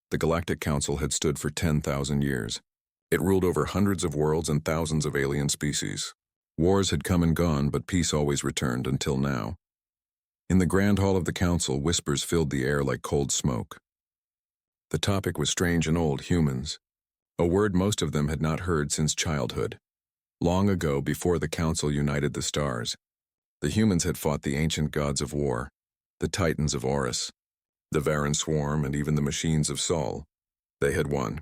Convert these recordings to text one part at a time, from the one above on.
The Galactic Council had stood for 10,000 years. It ruled over hundreds of worlds and thousands of alien species. Wars had come and gone, but peace always returned until now. In the Grand Hall of the Council, whispers filled the air like cold smoke. The topic was strange and old: humans. A word most of them had not heard since childhood. Long ago, before the Council united the stars, the humans had fought the ancient gods of war, the titans of Horus, the Varan swarm, and even the machines of Sol. They had won,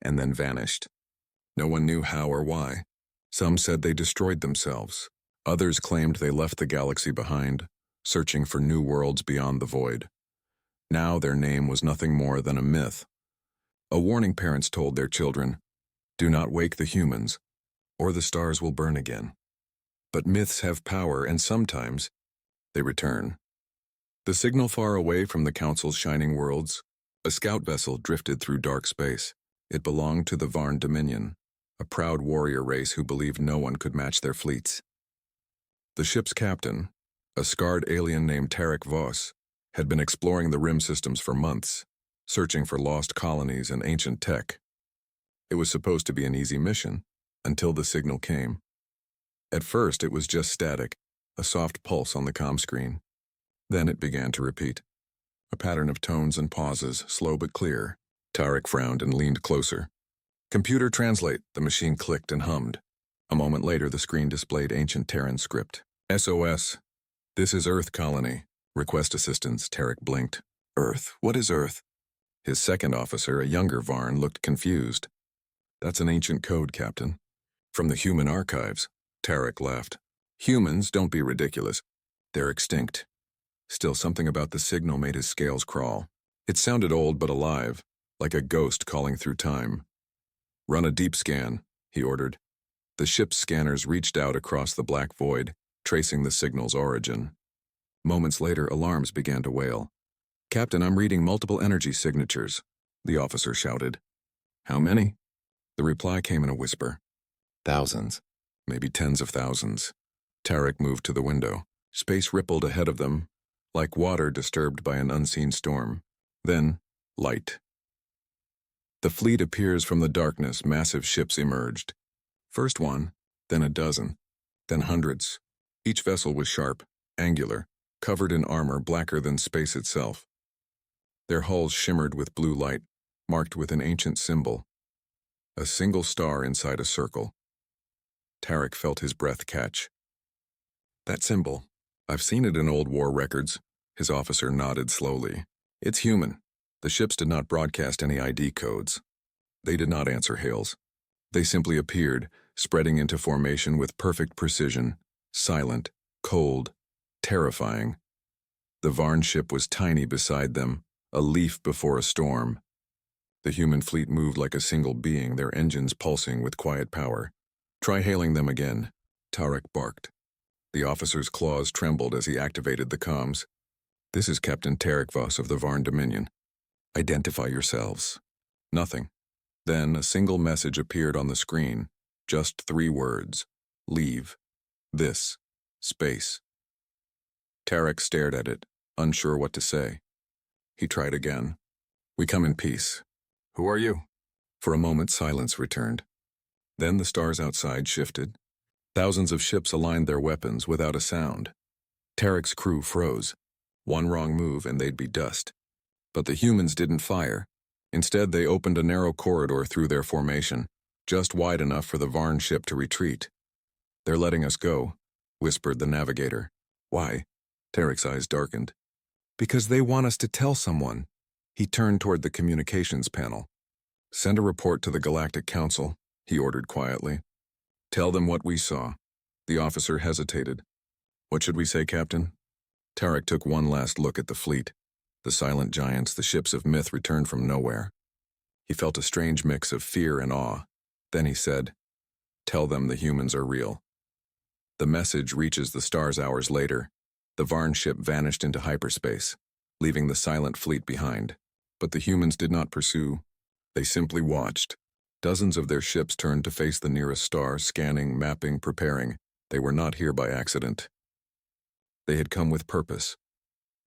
and then vanished. No one knew how or why. Some said they destroyed themselves. Others claimed they left the galaxy behind, searching for new worlds beyond the void. Now their name was nothing more than a myth. A warning parents told their children, "Do not wake the humans, or the stars will burn again." But myths have power, and sometimes they return. The signal far away from the Council's shining worlds, a scout vessel drifted through dark space. It belonged to the Varn Dominion, a proud warrior race who believed no one could match their fleets. The ship's captain, a scarred alien named Tarek Voss, had been exploring the rim systems for months, searching for lost colonies and ancient tech. It was supposed to be an easy mission, until the signal came. At first, it was just static, a soft pulse on the comm screen. Then it began to repeat. A pattern of tones and pauses, slow but clear. Tarek frowned and leaned closer. "Computer translate," the machine clicked and hummed. A moment later, the screen displayed ancient Terran script. "SOS. This is Earth colony. Request assistance." Tarek blinked. "Earth? What is Earth?" His second officer, a younger Varn, looked confused. "That's an ancient code, Captain. From the human archives." Tarek laughed. "Humans, don't be ridiculous. They're extinct." Still, something about the signal made his scales crawl. It sounded old but alive, like a ghost calling through time. "Run a deep scan," he ordered. The ship's scanners reached out across the black void, tracing the signal's origin. Moments later, alarms began to wail. "Captain, I'm reading multiple energy signatures," the officer shouted. "How many?" The reply came in a whisper. "Thousands. Maybe tens of thousands." Tarek moved to the window. Space rippled ahead of them, like water disturbed by an unseen storm. Then, light. The fleet appears from the darkness. Massive ships emerged. First one, then a dozen, then hundreds. Each vessel was sharp, angular, covered in armor blacker than space itself. Their hulls shimmered with blue light, marked with an ancient symbol. A single star inside a circle. Tarek felt his breath catch. "That symbol. I've seen it in old war records." His officer nodded slowly. "It's human." The ships did not broadcast any ID codes. They did not answer hails. They simply appeared, spreading into formation with perfect precision, silent, cold, terrifying. The Varn ship was tiny beside them, a leaf before a storm. The human fleet moved like a single being, their engines pulsing with quiet power. "Try hailing them again," Tarek barked. The officer's claws trembled as he activated the comms. "This is Captain Tarek Voss of the Varn Dominion. Identify yourselves." Nothing. Then a single message appeared on the screen. Just 3 words. "Leave. This. Space." Tarek stared at it, unsure what to say. He tried again. "We come in peace. Who are you?" For a moment, silence returned. Then the stars outside shifted. Thousands of ships aligned their weapons without a sound. Tarek's crew froze. One wrong move and they'd be dust. But the humans didn't fire. Instead, they opened a narrow corridor through their formation, just wide enough for the Varn ship to retreat. "They're letting us go," whispered the navigator. "Why?" Tarek's eyes darkened. "Because they want us to tell someone." He turned toward the communications panel. "Send a report to the Galactic Council," he ordered quietly. "Tell them what we saw." The officer hesitated. "What should we say, Captain?" Tarek took one last look at the fleet. The silent giants, the ships of myth returned from nowhere. He felt a strange mix of fear and awe. Then he said, "Tell them the humans are real." The message reaches the stars hours later. The Varn ship vanished into hyperspace, leaving the silent fleet behind. But the humans did not pursue. They simply watched. Dozens of their ships turned to face the nearest star, scanning, mapping, preparing. They were not here by accident. They had come with purpose.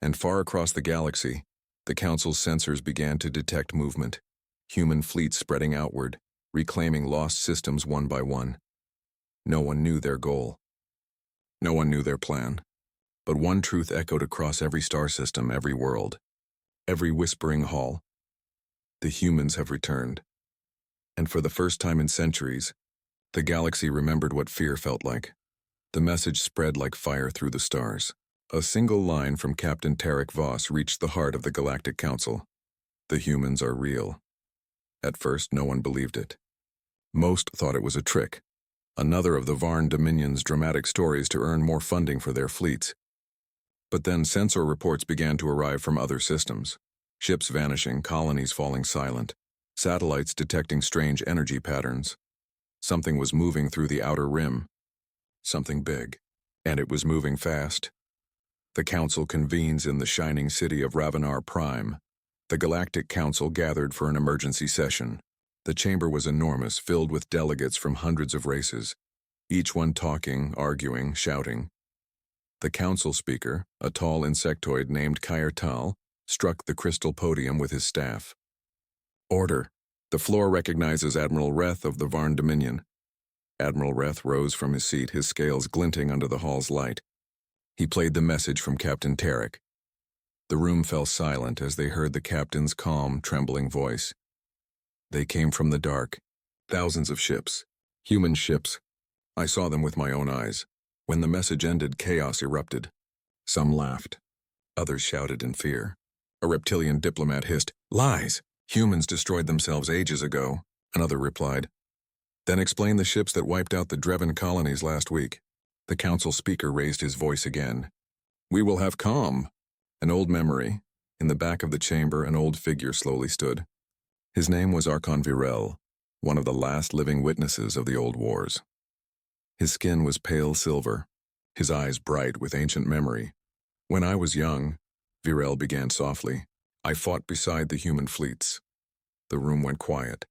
And far across the galaxy, The Council's sensors began to detect movement, human fleets spreading outward, reclaiming lost systems one by one. No one knew their goal. No one knew their plan. But one truth echoed across every star system, every world, every whispering hall. The humans have returned. And for the first time in centuries, the galaxy remembered what fear felt like. The message spread like fire through the stars. A single line from Captain Tarek Voss reached the heart of the Galactic Council. The humans are real. At first, no one believed it. Most thought it was a trick, another of the Varn Dominion's dramatic stories to earn more funding for their fleets. But then sensor reports began to arrive from other systems. Ships vanishing, colonies falling silent, satellites detecting strange energy patterns. Something was moving through the outer rim. Something big. And it was moving fast. The Council convenes in the shining city of Ravenar Prime. The Galactic Council gathered for an emergency session. The chamber was enormous, filled with delegates from hundreds of races, each one talking, arguing, shouting. The council speaker, a tall insectoid named Kair Tal, struck the crystal podium with his staff. Order. The floor recognizes Admiral Reth of the Varn Dominion. Admiral Reth rose from his seat, his scales glinting under the hall's light. He played the message from Captain Tarek. The room fell silent as they heard the captain's calm, trembling voice. They came from the dark. Thousands of ships. Human ships. I saw them with my own eyes. When the message ended, chaos erupted. Some laughed. Others shouted in fear. A reptilian diplomat hissed, "Lies! Humans destroyed themselves ages ago," another replied. "Then explain the ships that wiped out the Dreven colonies last week." The council speaker raised his voice again. "We will have calm." An old memory. In the back of the chamber, an old figure slowly stood. His name was Archon Virel, one of the last living witnesses of the old wars. His skin was pale silver, his eyes bright with ancient memory. "When I was young," Virel began softly, "I fought beside the human fleets." The room went quiet.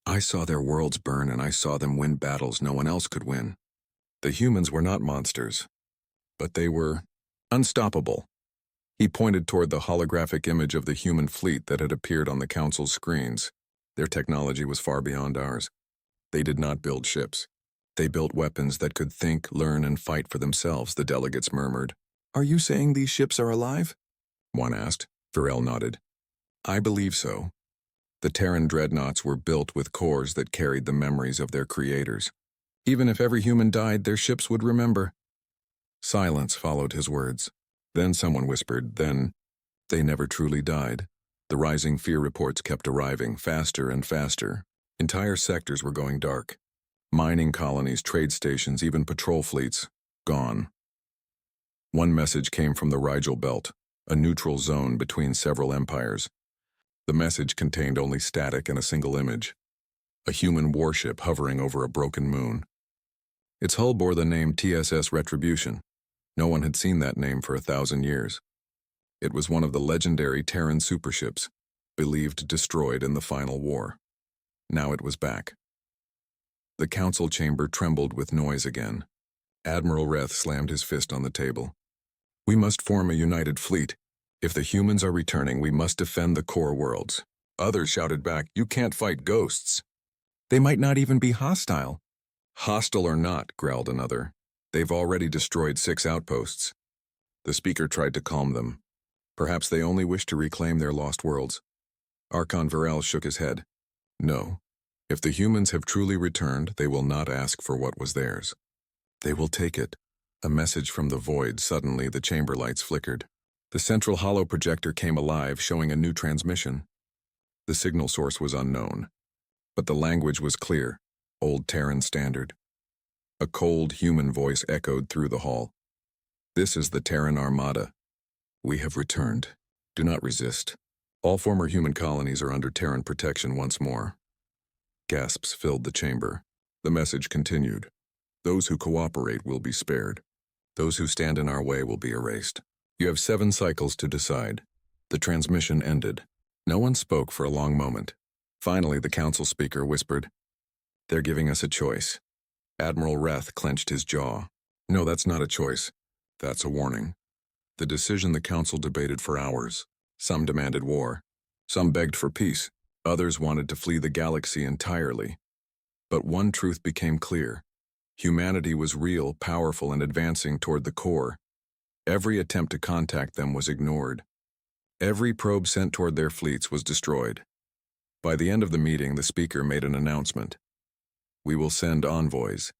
"I saw their worlds burn and I saw them win battles no one else could win. The humans were not monsters, but they were unstoppable." He pointed toward the holographic image of the human fleet that had appeared on the council's screens. Their technology was far beyond ours. They did not build ships. They built weapons that could think, learn, and fight for themselves, the delegates murmured. "Are you saying these ships are alive?" one asked. Virel nodded. "I believe so. The Terran dreadnoughts were built with cores that carried the memories of their creators. Even if every human died, their ships would remember." Silence followed his words. Then someone whispered, they never truly died. The rising fear reports kept arriving, faster and faster. Entire sectors were going dark. Mining colonies, trade stations, even patrol fleets, gone. One message came from the Rigel Belt, a neutral zone between several empires. The message contained only static and a single image. A human warship hovering over a broken moon. Its hull bore the name TSS Retribution. No one had seen that name for 1,000 years. It was one of the legendary Terran superships, believed destroyed in the final war. Now it was back. The council chamber trembled with noise again. Admiral Reth slammed his fist on the table. "We must form a united fleet. If the humans are returning, we must defend the core worlds." Others shouted back, "You can't fight ghosts. They might not even be hostile." "Hostile or not," growled another. "They've already destroyed 6 outposts." The speaker tried to calm them. Perhaps they only wish to reclaim their lost worlds. Archon Virel shook his head. "No. If the humans have truly returned, they will not ask for what was theirs. They will take it." A message from the void. Suddenly, the chamber lights flickered. The central holo projector came alive, showing a new transmission. The signal source was unknown, but the language was clear, Old Terran Standard. A cold human voice echoed through the hall. "This is the Terran Armada. We have returned. Do not resist. All former human colonies are under Terran protection once more." Gasps filled the chamber. The message continued. "Those who cooperate will be spared. Those who stand in our way will be erased. You have 7 cycles to decide." The transmission ended. No one spoke for a long moment. Finally, the council speaker whispered, "They're giving us a choice." Admiral Reth clenched his jaw. "No, that's not a choice. That's a warning." The decision the council debated for hours. Some demanded war. Some begged for peace. Others wanted to flee the galaxy entirely. But one truth became clear. Humanity was real, powerful, and advancing toward the core. Every attempt to contact them was ignored. Every probe sent toward their fleets was destroyed. By the end of the meeting, the speaker made an announcement. We will send envoys.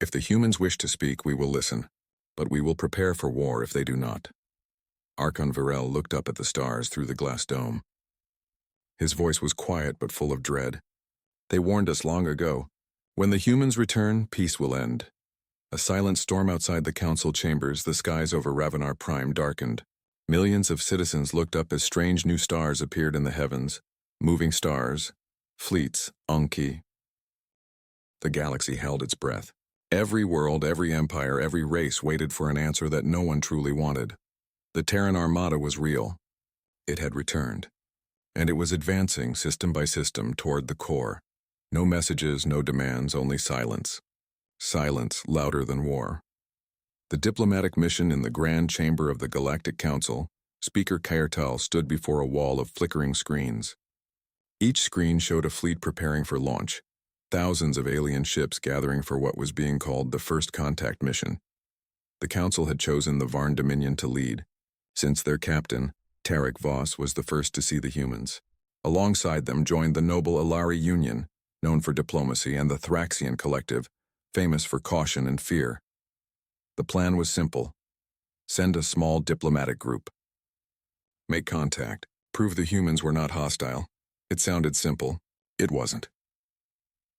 If the humans wish to speak, we will listen. But we will prepare for war if they do not. Archon Virel looked up at the stars through the glass dome. His voice was quiet but full of dread. They warned us long ago. When the humans return, peace will end. A silent storm outside the council chambers, the skies over Ravenar Prime darkened. Millions of citizens looked up as strange new stars appeared in the heavens. Moving stars, fleets, Anki. The galaxy held its breath. Every world, every empire, every race waited for an answer that no one truly wanted. The Terran Armada was real. It had returned. And it was advancing system by system toward the core. No messages, no demands, only silence. Silence louder than war. The diplomatic mission in the Grand Chamber of the Galactic Council, Speaker Kairtal stood before a wall of flickering screens. Each screen showed a fleet preparing for launch, thousands of alien ships gathering for what was being called the First Contact Mission. The Council had chosen the Varn Dominion to lead, since their captain, Tarek Voss, was the first to see the humans. Alongside them joined the noble Alari Union, known for diplomacy, and the Thraxian Collective, famous for caution and fear. The plan was simple. Send a small diplomatic group. Make contact. Prove the humans were not hostile. It sounded simple. It wasn't.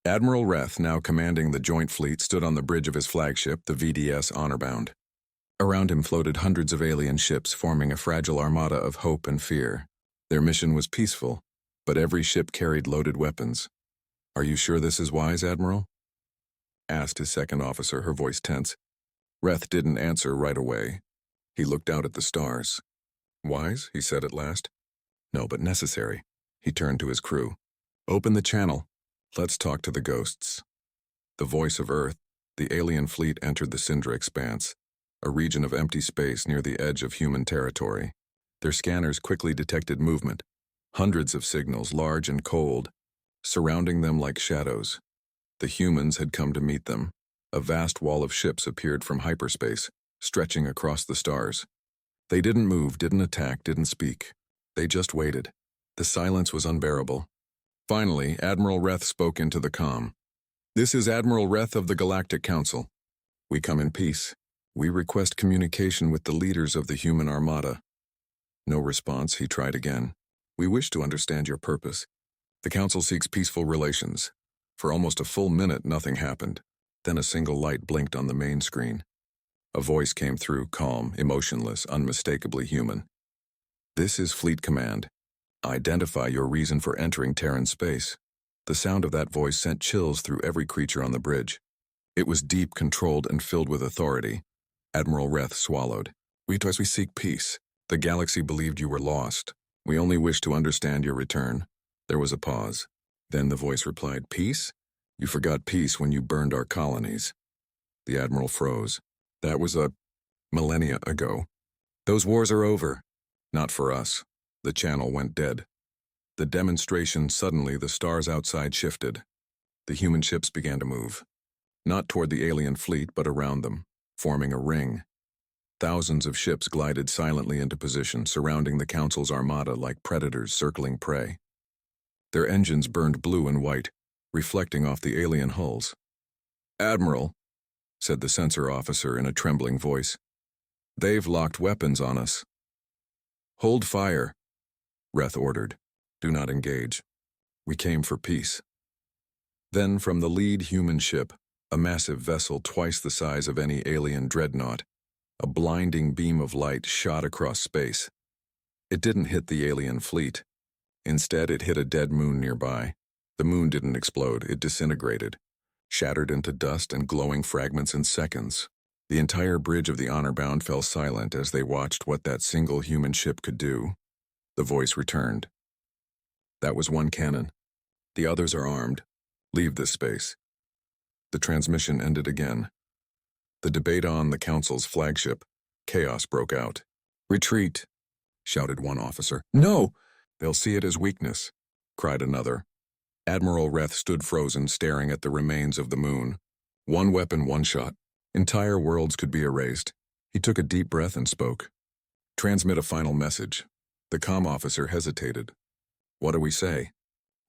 Admiral Reth, now commanding the joint fleet, stood on the bridge of his flagship, the VDS Honorbound. Around him floated hundreds of alien ships, forming a fragile armada of hope and fear. Their mission was peaceful, but every ship carried loaded weapons. Are you sure this is wise, Admiral? Asked his second officer, her voice tense. Reth didn't answer right away. He looked out at the stars. Wise, he said at last. No, but necessary. He turned to his crew. Open the channel. Let's talk to the ghosts. The voice of Earth, the alien fleet entered the Syndra expanse, a region of empty space near the edge of human territory. Their scanners quickly detected movement, hundreds of signals, large and cold, surrounding them like shadows. The humans had come to meet them. A vast wall of ships appeared from hyperspace, stretching across the stars. They didn't move, didn't attack, didn't speak. They just waited. The silence was unbearable. Finally, Admiral Reth spoke into the comm. This is Admiral Reth of the Galactic Council. We come in peace. We request communication with the leaders of the human armada. No response, he tried again. We wish to understand your purpose. The Council seeks peaceful relations. For almost a full minute, nothing happened. Then a single light blinked on the main screen. A voice came through, calm, emotionless, unmistakably human. This is Fleet Command. Identify your reason for entering Terran space. The sound of that voice sent chills through every creature on the bridge. It was deep, controlled, and filled with authority. Admiral Reth swallowed. We seek peace. The galaxy believed you were lost. We only wish to understand your return. There was a pause. Then the voice replied, Peace? You forgot peace when you burned our colonies. The Admiral froze. That was a millennia ago. Those wars are over. Not for us. The channel went dead. The demonstration, suddenly the stars outside shifted. The human ships began to move. Not toward the alien fleet, but around them, forming a ring. Thousands of ships glided silently into position, surrounding the Council's armada like predators circling prey. Their engines burned blue and white, reflecting off the alien hulls. Admiral, said the sensor officer in a trembling voice, they've locked weapons on us. Hold fire, Reth ordered. Do not engage. We came for peace. Then from the lead human ship, a massive vessel twice the size of any alien dreadnought, a blinding beam of light shot across space. It didn't hit the alien fleet. Instead, it hit a dead moon nearby. The moon didn't explode, it disintegrated, shattered into dust and glowing fragments in seconds. The entire bridge of the Honorbound fell silent as they watched what that single human ship could do. The voice returned. That was one cannon. The others are armed. Leave this space. The transmission ended again. The debate on the Council's flagship, chaos broke out. Retreat. shouted one officer. No! They'll see it as weakness, cried another. Admiral Reth stood frozen, staring at the remains of the moon. One weapon, one shot. Entire worlds could be erased. He took a deep breath and spoke. Transmit a final message. The comm officer hesitated. What do we say?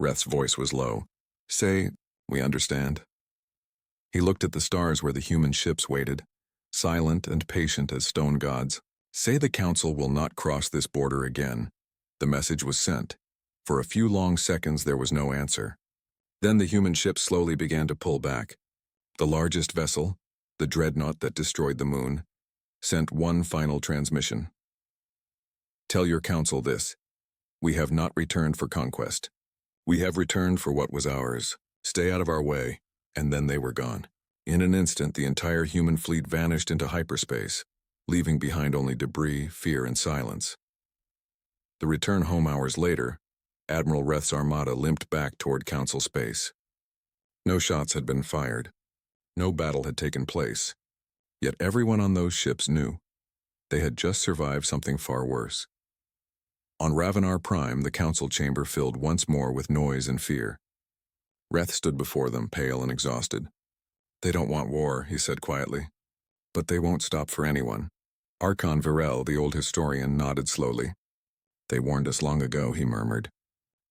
Reth's voice was low. Say, we understand. He looked at the stars where the human ships waited, silent and patient as stone gods. Say the Council will not cross this border again. The message was sent. For a few long seconds there was no answer. Then the human ships slowly began to pull back. The largest vessel, the dreadnought that destroyed the moon, sent one final transmission. Tell your Council this. We have not returned for conquest. We have returned for what was ours. Stay out of our way. And then they were gone. In an instant, the entire human fleet vanished into hyperspace, leaving behind only debris, fear, and silence. The return home hours later, Admiral Reth's Armada limped back toward Council space. No shots had been fired. No battle had taken place. Yet everyone on those ships knew. They had just survived something far worse. On Ravenar Prime, the Council chamber filled once more with noise and fear. Reth stood before them, pale and exhausted. They don't want war, he said quietly. But they won't stop for anyone. Archon Virel, the old historian, nodded slowly. They warned us long ago, he murmured.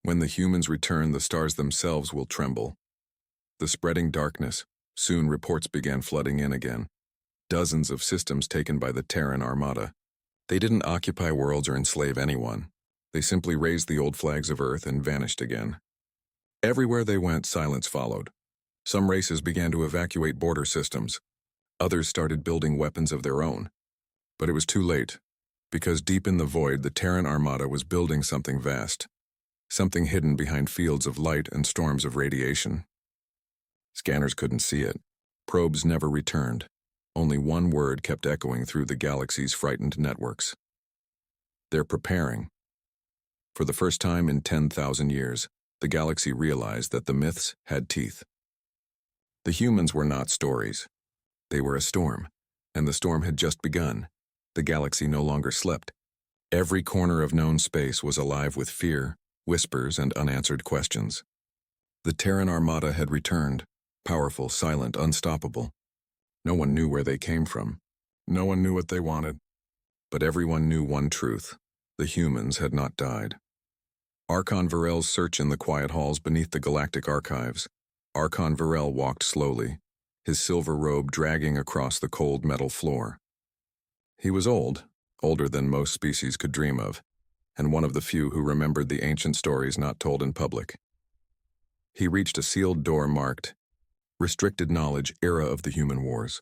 When the humans return, the stars themselves will tremble. The spreading darkness, soon reports began flooding in again. Dozens of systems taken by the Terran Armada. They didn't occupy worlds or enslave anyone. They simply raised the old flags of Earth and vanished again. Everywhere they went, silence followed. Some races began to evacuate border systems. Others started building weapons of their own. But it was too late, because deep in the void, the Terran Armada was building something vast, something hidden behind fields of light and storms of radiation. Scanners couldn't see it. Probes never returned. Only one word kept echoing through the galaxy's frightened networks. They're preparing. For the first time in 10,000 years, the galaxy realized that the myths had teeth. The humans were not stories. They were a storm, and the storm had just begun. The galaxy no longer slept. Every corner of known space was alive with fear, whispers, and unanswered questions. The Terran Armada had returned, powerful, silent, unstoppable. No one knew where they came from. No one knew what they wanted. But everyone knew one truth. The humans had not died. Archon Virel's search in the quiet halls beneath the Galactic archives. Archon Virel walked slowly, his silver robe dragging across the cold metal floor. He was old, older than most species could dream of, and one of the few who remembered the ancient stories not told in public. He reached a sealed door marked, Restricted Knowledge, Era of the Human Wars.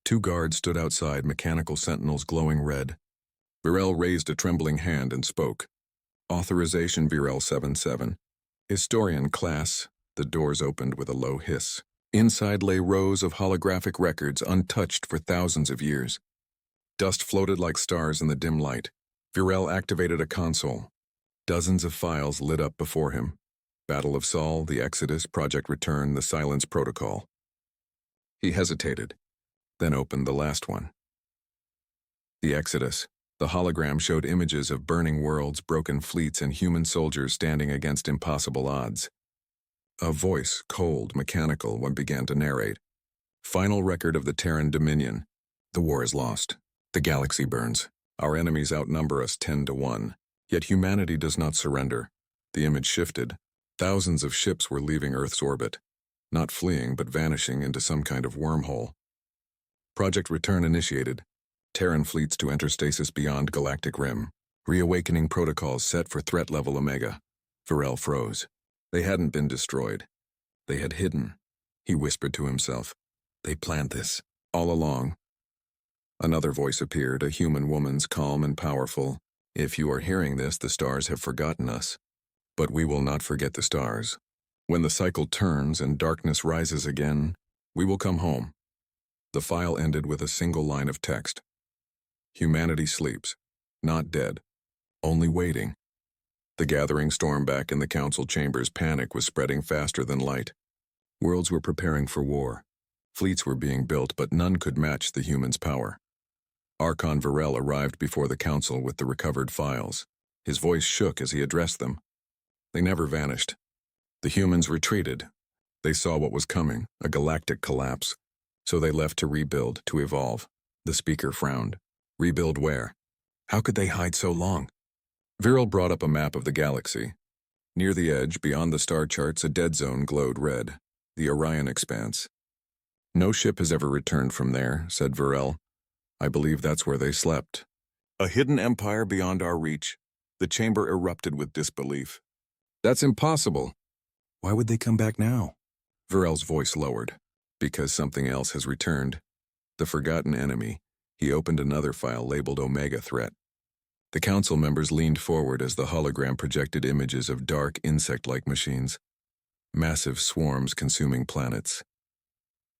Two guards stood outside, mechanical sentinels glowing red. Virel raised a trembling hand and spoke. Authorization Virel 77. Historian class. The doors opened with a low hiss. Inside lay rows of holographic records untouched for thousands of years. Dust floated like stars in the dim light. Virel activated a console. Dozens of files lit up before him. Battle of Sol, the Exodus, Project Return, the Silence Protocol. He hesitated, then opened the last one. The Exodus. The hologram showed images of burning worlds, broken fleets, and human soldiers standing against impossible odds. A voice, cold, mechanical, began to narrate. Final record of the Terran Dominion. The war is lost. The galaxy burns. Our enemies outnumber us 10-1. Yet humanity does not surrender. The image shifted. Thousands of ships were leaving Earth's orbit. Not fleeing, but vanishing into some kind of wormhole. Project Return initiated. Terran fleets to enter stasis beyond Galactic Rim. Reawakening protocols set for threat level Omega. Virel froze. They hadn't been destroyed. They had hidden. He whispered to himself. They planned this, all along. Another voice appeared, a human woman's, calm and powerful. If you are hearing this, the stars have forgotten us. But we will not forget the stars. When the cycle turns and darkness rises again, we will come home. The file ended with a single line of text. Humanity sleeps, not dead, only waiting. The gathering storm back in the council chambers, panic was spreading faster than light. Worlds were preparing for war. Fleets were being built, but none could match the humans' power. Archon Varel arrived before the council with the recovered files. His voice shook as he addressed them. They never vanished. The humans retreated. They saw what was coming, a galactic collapse. So they left to rebuild, to evolve. The speaker frowned. Rebuild where? How could they hide so long? Viral brought up a map of the galaxy. Near the edge, beyond the star charts, a dead zone glowed red. The Orion Expanse. No ship has ever returned from there, said Varel. I believe that's where they slept. A hidden empire beyond our reach. The chamber erupted with disbelief. That's impossible. Why would they come back now? Varel's voice lowered. Because something else has returned. The forgotten enemy. He opened another file labeled Omega Threat. The council members leaned forward as the hologram projected images of dark, insect-like machines. Massive swarms consuming planets.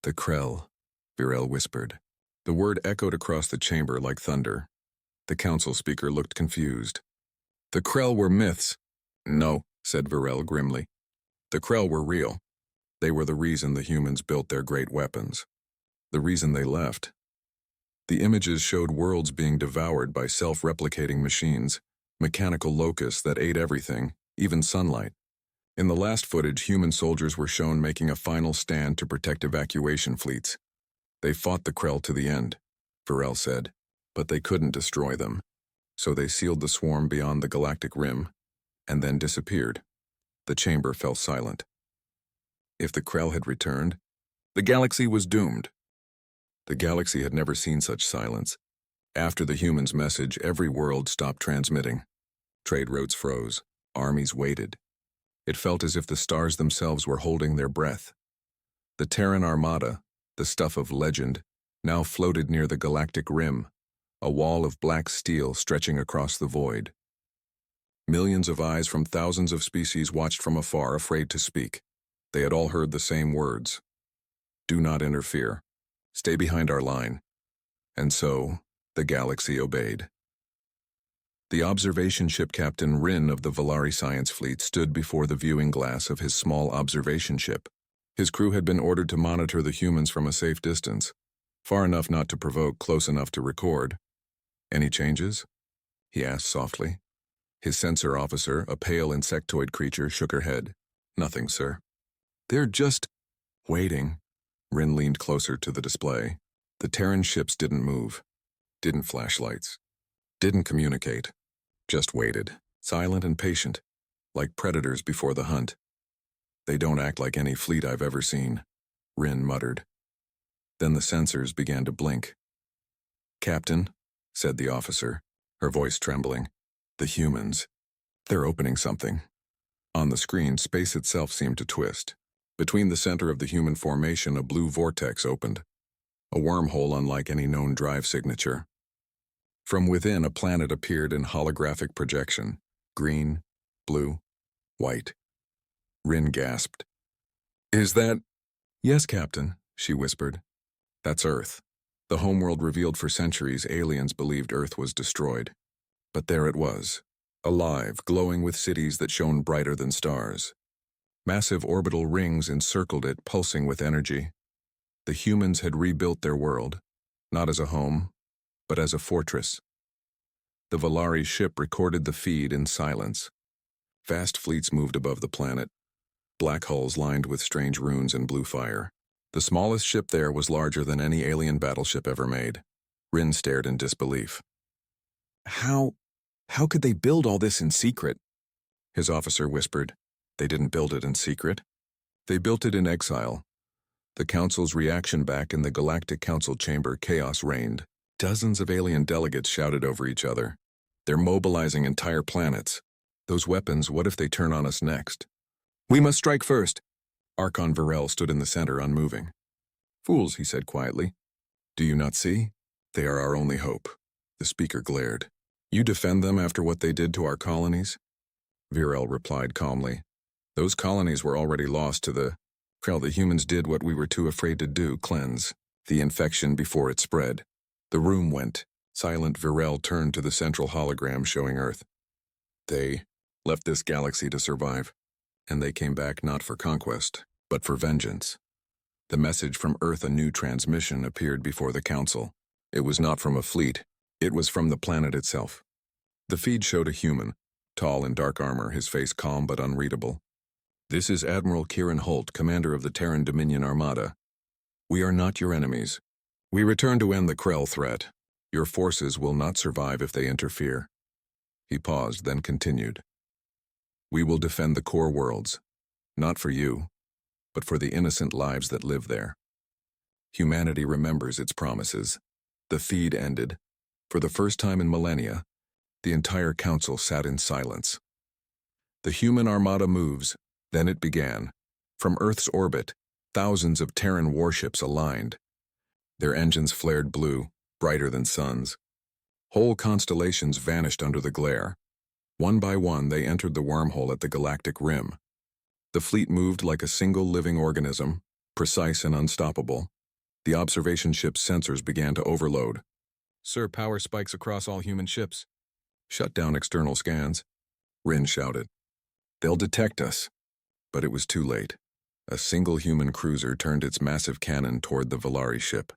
The Krell, Varel whispered. The word echoed across the chamber like thunder. The council speaker looked confused. The Krell were myths. No, said Varel grimly. The Krell were real. They were the reason the humans built their great weapons. The reason they left. The images showed worlds being devoured by self-replicating machines, mechanical locusts that ate everything, even sunlight. In the last footage, human soldiers were shown making a final stand to protect evacuation fleets. They fought the Krell to the end, Varel said, but they couldn't destroy them. So they sealed the swarm beyond the galactic rim, and then disappeared. The chamber fell silent. If the Krell had returned, the galaxy was doomed. The galaxy had never seen such silence. After the humans' message, every world stopped transmitting. Trade routes froze. Armies waited. It felt as if the stars themselves were holding their breath. The Terran Armada, the stuff of legend, now floated near the galactic rim, a wall of black steel stretching across the void. Millions of eyes from thousands of species watched from afar, afraid to speak. They had all heard the same words. Do not interfere. Stay behind our line. And so, the galaxy obeyed. The observation ship captain Rin of the Valari Science Fleet stood before the viewing glass of his small observation ship. His crew had been ordered to monitor the humans from a safe distance, far enough not to provoke, close enough to record. Any changes? He asked softly. His sensor officer, a pale insectoid creature, shook her head. Nothing, sir. They're just waiting. Rin leaned closer to the display. The Terran ships didn't move, didn't flash lights, didn't communicate, just waited, silent and patient, like predators before the hunt. They don't act like any fleet I've ever seen, Rin muttered. Then the sensors began to blink. Captain, said the officer, her voice trembling, the humans, they're opening something. On the screen, space itself seemed to twist. Between the center of the human formation, a blue vortex opened, a wormhole unlike any known drive signature. From within, a planet appeared in holographic projection, green, blue, white. Rin gasped. Is that? Yes, Captain, she whispered. That's Earth. The homeworld revealed for centuries, aliens believed Earth was destroyed. But there it was, alive, glowing with cities that shone brighter than stars. Massive orbital rings encircled it, pulsing with energy. The humans had rebuilt their world, not as a home, but as a fortress. The Valari ship recorded the feed in silence. Vast fleets moved above the planet, black hulls lined with strange runes and blue fire. The smallest ship there was larger than any alien battleship ever made. Rin stared in disbelief. How could they build all this in secret? His officer whispered. They didn't build it in secret. They built it in exile. The Council's reaction back in the Galactic Council chamber, chaos reigned. Dozens of alien delegates shouted over each other. They're mobilizing entire planets. Those weapons, what if they turn on us next? We must strike first. Archon Varel stood in the center, unmoving. Fools, he said quietly. Do you not see? They are our only hope. The speaker glared. You defend them after what they did to our colonies? Varel replied calmly. Those colonies were already lost to the Krell. The humans did what we were too afraid to do, cleanse the infection before it spread. The room went. Silent. Varel turned to the central hologram showing Earth. They left this galaxy to survive, and they came back not for conquest, but for vengeance. The message from Earth, a new transmission, appeared before the Council. It was not from a fleet, It was from the planet itself. The feed showed a human, tall in dark armor, his face calm but unreadable. "This is Admiral Kieran Holt, commander of the Terran Dominion Armada. We are not your enemies. We return to end the Krell threat. Your forces will not survive if they interfere." He paused, then continued. "We will defend the core worlds, not for you, but for the innocent lives that live there." Humanity remembers its promises. The feed ended. For the first time in millennia, the entire council sat in silence. The human armada moves, then it began. From Earth's orbit, thousands of Terran warships aligned. Their engines flared blue, brighter than suns. Whole constellations vanished under the glare. One by one, they entered the wormhole at the galactic rim. The fleet moved like a single living organism, precise and unstoppable. The observation ship's sensors began to overload. "Sir, power spikes across all human ships." "Shut down external scans," Rin shouted. "They'll detect us." But it was too late. A single human cruiser turned its massive cannon toward the Valari ship.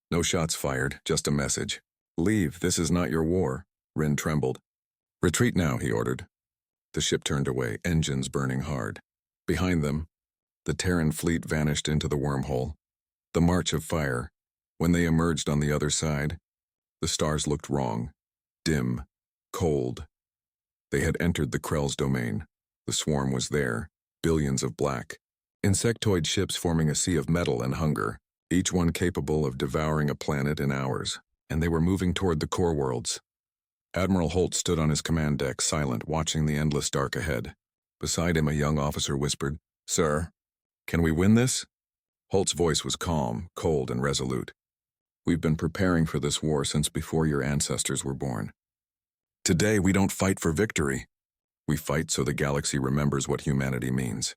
No shots fired, just a message. "Leave, this is not your war." Rin trembled. "Retreat now," he ordered. The ship turned away, engines burning hard. Behind them, the Terran fleet vanished into the wormhole. The march of fire. When they emerged on the other side, the stars looked wrong, dim, cold. They had entered the Krell's domain. The swarm was there, billions of black, insectoid ships forming a sea of metal and hunger, each one capable of devouring a planet in hours, and they were moving toward the core worlds. Admiral Holt stood on his command deck, silent, watching the endless dark ahead. Beside him, a young officer whispered, "Sir, can we win this?" Holt's voice was calm, cold, and resolute. "We've been preparing for this war since before your ancestors were born. Today, we don't fight for victory. We fight so the galaxy remembers what humanity means."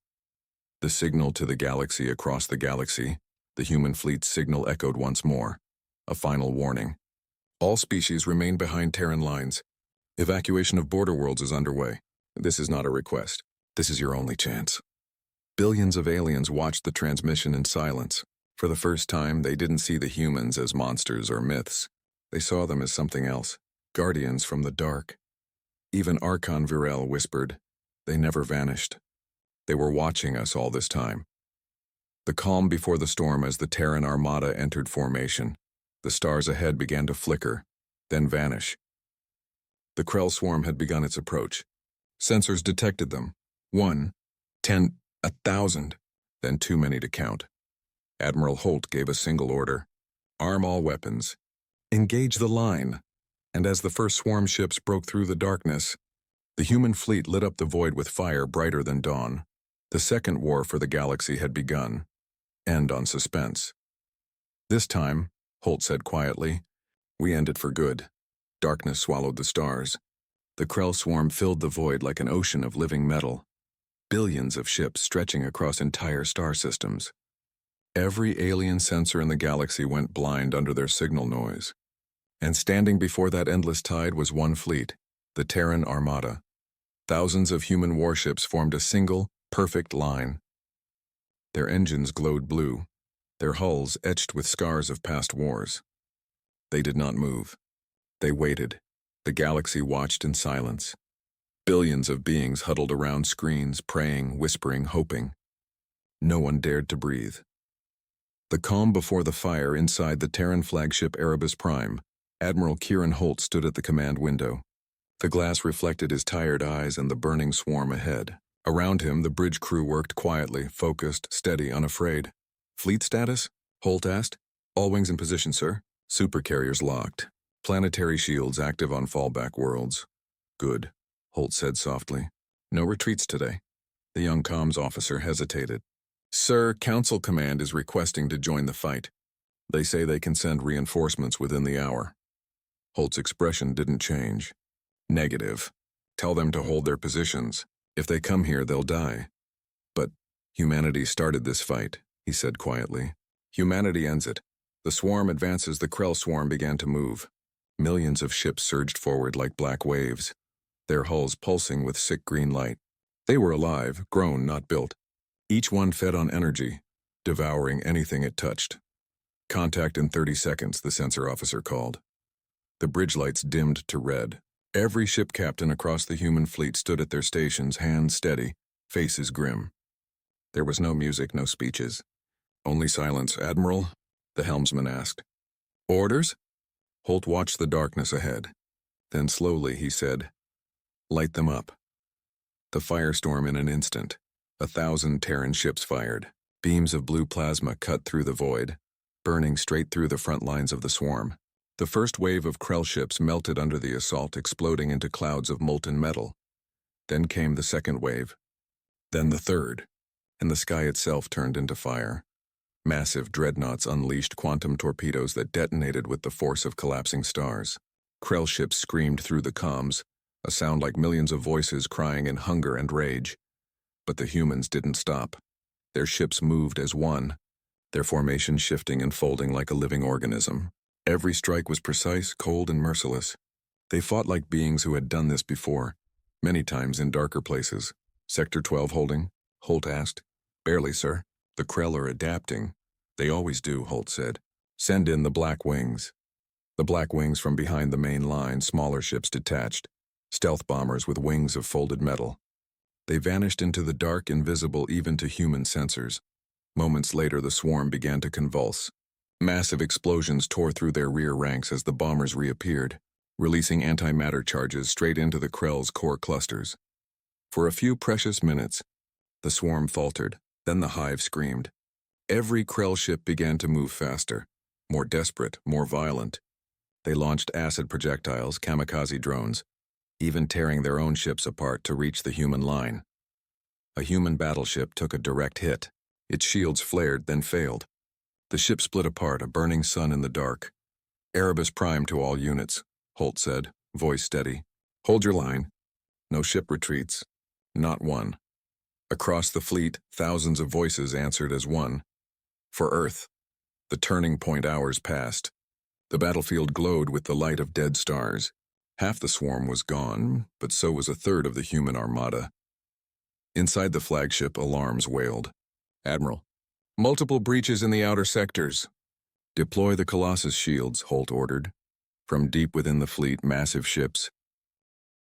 The signal to the galaxy across the galaxy, the human fleet's signal echoed once more. A final warning. "All species remain behind Terran lines. Evacuation of border worlds is underway. This is not a request. This is your only chance." Billions of aliens watched the transmission in silence. For the first time, they didn't see the humans as monsters or myths. They saw them as something else, guardians from the dark. Even Archon Virel whispered, "They never vanished. They were watching us all this time." The calm before the storm as the Terran Armada entered formation. The stars ahead began to flicker, then vanish. The Krell swarm had begun its approach. Sensors detected them. 1, 10, 1,000, then too many to count. Admiral Holt gave a single order. "Arm all weapons. Engage the line." And as the first swarm ships broke through the darkness, the human fleet lit up the void with fire brighter than dawn. The second war for the galaxy had begun. End on suspense. "This time," Holt said quietly, "we end it for good." Darkness swallowed the stars. The Krell swarm filled the void like an ocean of living metal. Billions of ships stretching across entire star systems. Every alien sensor in the galaxy went blind under their signal noise. And standing before that endless tide was one fleet, the Terran Armada. Thousands of human warships formed a single, perfect line. Their engines glowed blue, their hulls etched with scars of past wars. They did not move. They waited. The galaxy watched in silence. Billions of beings huddled around screens, praying, whispering, hoping. No one dared to breathe. The calm before the fire inside the Terran flagship Erebus Prime, Admiral Kieran Holt stood at the command window. The glass reflected his tired eyes and the burning swarm ahead. Around him, the bridge crew worked quietly, focused, steady, unafraid. "Fleet status?" Holt asked. "All wings in position, sir." "Supercarriers locked. Planetary shields active on fallback worlds." "Good," Holt said softly. "No retreats today." The young comms officer hesitated. "Sir, Council Command is requesting to join the fight. They say they can send reinforcements within the hour." Holt's expression didn't change. "Negative. Tell them to hold their positions. If they come here, they'll die." "But humanity started this fight," he said quietly. "Humanity ends it. The swarm advances, the Krell swarm began to move. Millions of ships surged forward like black waves, their hulls pulsing with sick green light. They were alive, grown, not built. Each one fed on energy, devouring anything it touched. "Contact in 30 seconds, the sensor officer called. The bridge lights dimmed to red. Every ship captain across the human fleet stood at their stations, hands steady, faces grim. There was no music, no speeches. Only silence. "Admiral?" the helmsman asked. "Orders?" Holt watched the darkness ahead. Then slowly he said, "Light them up." The firestorm in an instant. 1,000 Terran ships fired. Beams of blue plasma cut through the void, burning straight through the front lines of the swarm. The first wave of Krell ships melted under the assault, exploding into clouds of molten metal. Then came the second wave. Then the third, and the sky itself turned into fire. Massive dreadnoughts unleashed quantum torpedoes that detonated with the force of collapsing stars. Krell ships screamed through the comms, a sound like millions of voices crying in hunger and rage. But the humans didn't stop. Their ships moved as one, their formation shifting and folding like a living organism. Every strike was precise, cold, and merciless. They fought like beings who had done this before, many times in darker places. "Sector 12 holding?" Holt asked. "Barely, sir. The Krell are adapting." "They always do," Holt said. "Send in the Black Wings." The Black Wings from behind the main line, smaller ships detached, stealth bombers with wings of folded metal. They vanished into the dark, invisible even to human sensors. Moments later, the swarm began to convulse. Massive explosions tore through their rear ranks as the bombers reappeared, releasing antimatter charges straight into the Krell's core clusters. For a few precious minutes, the swarm faltered, then the hive screamed. Every Krell ship began to move faster, more desperate, more violent. They launched acid projectiles, kamikaze drones, even tearing their own ships apart to reach the human line. A human battleship took a direct hit. Its shields flared, then failed. The ship split apart, a burning sun in the dark. "Erebus Prime to all units," Holt said, voice steady. "Hold your line. No ship retreats. Not one." Across the fleet, thousands of voices answered as one. For Earth, the turning point hours passed. The battlefield glowed with the light of dead stars. Half the swarm was gone, but so was a third of the human armada. Inside the flagship, alarms wailed. "Admiral, multiple breaches in the outer sectors." "Deploy the Colossus shields," Holt ordered. From deep within the fleet, massive ships,